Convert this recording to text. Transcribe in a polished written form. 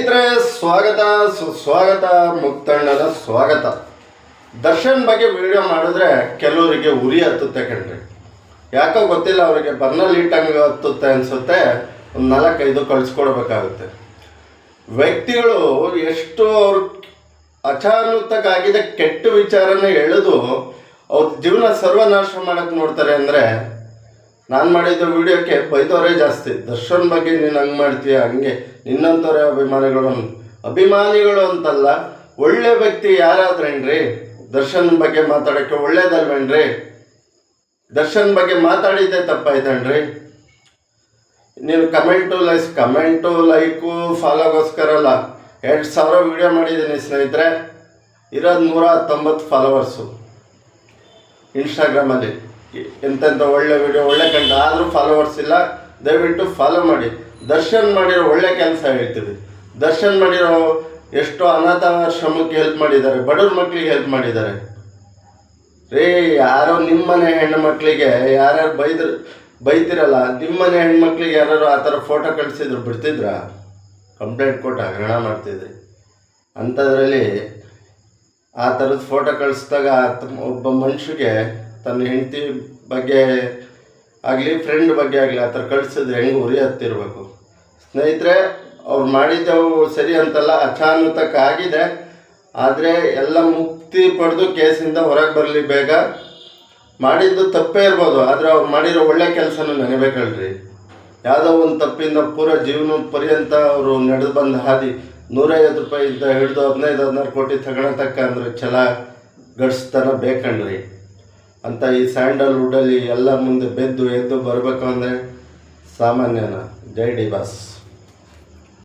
ಸ್ನೇಹಿತರೆ, ಸ್ವಾಗತ ಸುಸ್ವಾಗತ. ಮುಕ್ತಣ್ಣನ ಸ್ವಾಗತ. ದರ್ಶನ್ ಬಗ್ಗೆ ವಿಡಿಯೋ ಮಾಡಿದ್ರೆ ಕೆಲವರಿಗೆ ಉರಿ ಹತ್ತುತ್ತೆ ಕಣ್ರಿ. ಯಾಕೋ ಗೊತ್ತಿಲ್ಲ, ಅವರಿಗೆ ಬರ್ನಲ್ಲಿ ಇಟ್ಟಂಗೆ ಹತ್ತುತ್ತೆ ಅನಿಸುತ್ತೆ. ಒಂದು 4-5 ಕಳಿಸ್ಕೊಡ್ಬೇಕಾಗುತ್ತೆ. ವ್ಯಕ್ತಿಗಳು ಎಷ್ಟು ಅವ್ರ ಅಚಾನೂತಕ್ಕಾಗಿದೆ ಕೆಟ್ಟ ವಿಚಾರನ ಎಳೆದು ಅವ್ರ ಜೀವನ ಸರ್ವನಾಶ ಮಾಡೋಕ್ಕೆ ನೋಡ್ತಾರೆ. ಅಂದರೆ ನಾನು ಮಾಡಿದ ವಿಡಿಯೋಕ್ಕೆ ಬೈದವರೇ ಜಾಸ್ತಿ. ದರ್ಶನ್ ಬಗ್ಗೆ ನೀನು ಹಂಗೆ ಮಾಡ್ತೀಯ, ಹಂಗೆ ನಿನ್ನಂಥವ್ರೆ ಅಭಿಮಾನಿಗಳು ಅಂತಲ್ಲ, ಒಳ್ಳೆ ವ್ಯಕ್ತಿ ಯಾರಾದ್ರೇನ್ರಿ ದರ್ಶನ್ ಬಗ್ಗೆ ಮಾತಾಡೋಕ್ಕೆ ಒಳ್ಳೇದಲ್ವೇನ್ರಿ? ದರ್ಶನ್ ಬಗ್ಗೆ ಮಾತಾಡಿದ್ದೆ ತಪ್ಪಾಯ್ತಣ್ರಿ. ನೀನು ಕಮೆಂಟು ಲೈಕು ಫಾಲೋಗೋಸ್ಕರ ಅಲ್ಲ. 2,000 ವಿಡಿಯೋ ಮಾಡಿದ್ದೀನಿ ಸ್ನೇಹಿತರೆ. ಇರೋದು 119 ಫಾಲೋವರ್ಸು ಇನ್ಸ್ಟಾಗ್ರಾಮಲ್ಲಿ. ಎಂತೆಂಥ ಒಳ್ಳೆ ವಿಡಿಯೋ, ಒಳ್ಳೆ ಕಂಡ, ಆದರೂ ಫಾಲೋವರ್ಸ್ ಇಲ್ಲ. ದಯವಿಟ್ಟು ಫಾಲೋ ಮಾಡಿ. ದರ್ಶನ್ ಮಾಡಿರೋ ಒಳ್ಳೆ ಕೆಲಸ ಹೇಳ್ತೀವಿ. ದರ್ಶನ್ ಮಾಡಿರೋ ಎಷ್ಟೋ ಅನಾಥಾಶ್ರಮಕ್ಕೆ ಹೆಲ್ಪ್ ಮಾಡಿದ್ದಾರೆ, ಬಡವ್ರ ಮಕ್ಕಳಿಗೆ ಹೆಲ್ಪ್ ಮಾಡಿದ್ದಾರೆ ರೀ. ಯಾರೋ ನಿಮ್ಮನೆ ಹೆಣ್ಣು ಮಕ್ಕಳಿಗೆ ಯಾರ್ಯಾರು ಬೈತಿರಲ್ಲ, ನಿಮ್ಮನೆ ಹೆಣ್ಮಕ್ಳಿಗೆ ಯಾರು ಆ ಥರ ಫೋಟೋ ಕಳಿಸಿದ್ರು ಬಿಡ್ತಿದ್ರ? ಕಂಪ್ಲೇಂಟ್ ಕೊಟ್ಟು ಹಗರಣ ಮಾಡ್ತಿದ್ರಿ. ಅಂಥದ್ರಲ್ಲಿ ಆ ಥರದ ಫೋಟೋ ಕಳಿಸಿದಾಗ ಒಬ್ಬ ಮನುಷ್ಯಗೆ ತನ್ನ ಹೆಂಡತಿ ಬಗ್ಗೆ ಆಗಲಿ, ಫ್ರೆಂಡ್ ಬಗ್ಗೆ ಆಗಲಿ ಆ ಥರ ಕಳಿಸಿದ್ರೆ ಹೆಂಗೆ ಉರಿ ಹತ್ತಿರಬೇಕು? ಸ್ನೇಹಿತರೆ, ಅವ್ರು ಮಾಡಿದ್ದವು ಸರಿ ಅಂತಲ್ಲ, ಅಚಾನೂತಕ್ಕಾಗಿದೆ. ಆದರೆ ಎಲ್ಲ ಮುಕ್ತಿ ಪಡೆದು ಕೇಸಿಂದ ಹೊರಗೆ ಬರಲಿ ಬೇಗ. ಮಾಡಿದ್ದು ತಪ್ಪೇ ಇರ್ಬೋದು, ಆದರೆ ಅವ್ರು ಮಾಡಿರೋ ಒಳ್ಳೆ ಕೆಲಸನೂ ನೆನಬೇಕಲ್ರಿ. ಯಾವುದೋ ಒಂದು ತಪ್ಪಿಂದ ಪೂರ ಜೀವನ ಪರ್ಯಂತ ಅವರು ನಡೆದು ಬಂದ ಹಾದಿ 150 ರೂಪಾಯಿಂದ ಹಿಡಿದು 15-16 ಕೋಟಿ ತಗೊಳತಕ್ಕ ಅಂದರೆ ಛಲ ಗಡ್ಸ್ತನ ಬೇಕಣ್ರಿ. ಅಂತ ಈ ಸ್ಯಾಂಡಲ್ವುಡಲ್ಲಿ ಎಲ್ಲ ಮುಂದೆ ಬೆದ್ದು ಎದ್ದು ಬರಬೇಕು ಅಂದರೆ ಸಾಮಾನ್ಯನ. ಜೈ ಡಿ ಬಾಸ್.